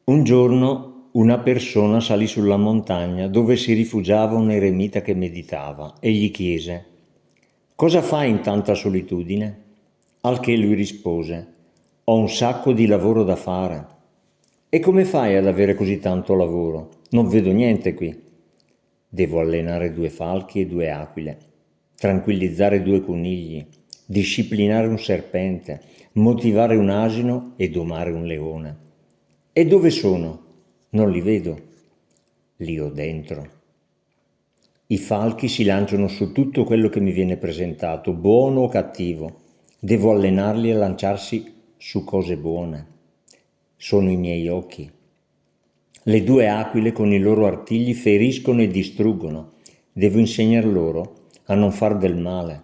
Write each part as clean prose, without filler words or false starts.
Un giorno una persona salì sulla montagna dove si rifugiava un eremita che meditava e gli chiese: «Cosa fai in tanta solitudine?» Al che lui rispose: «Ho un sacco di lavoro da fare». «E come fai ad avere così tanto lavoro? Non vedo niente qui». «Devo allenare 2 falchi e 2 aquile, tranquillizzare 2 conigli, disciplinare un serpente, motivare un asino e domare un leone». «E dove sono?» «Non li vedo». «Li ho dentro». «I falchi si lanciano su tutto quello che mi viene presentato, buono o cattivo. Devo allenarli a lanciarsi su cose buone. Sono i miei occhi». «Le 2 aquile con i loro artigli feriscono e distruggono. Devo insegnar loro a non far del male.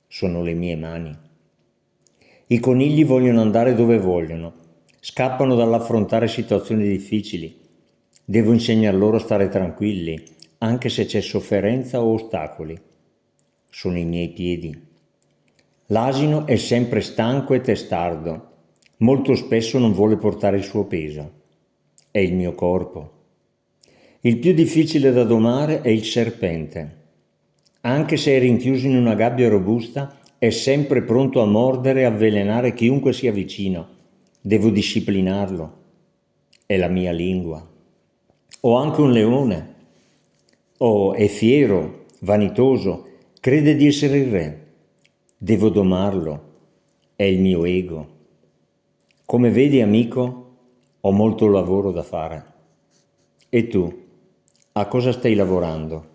Sono le mie mani». «I conigli vogliono andare dove vogliono, scappano dall'affrontare situazioni difficili. Devo insegnar loro a stare tranquilli, anche se c'è sofferenza o ostacoli. Sono i miei piedi». «L'asino è sempre stanco e testardo, molto spesso non vuole portare il suo peso. È il mio corpo». «Il più difficile da domare è il serpente. Anche se è rinchiuso in una gabbia robusta, è sempre pronto a mordere e avvelenare chiunque sia vicino. Devo disciplinarlo. È la mia lingua». «Ho anche un leone. Oh, è fiero, vanitoso, crede di essere il re. Devo domarlo. È il mio ego. Come vedi, amico, ho molto lavoro da fare. E tu, a cosa stai lavorando?»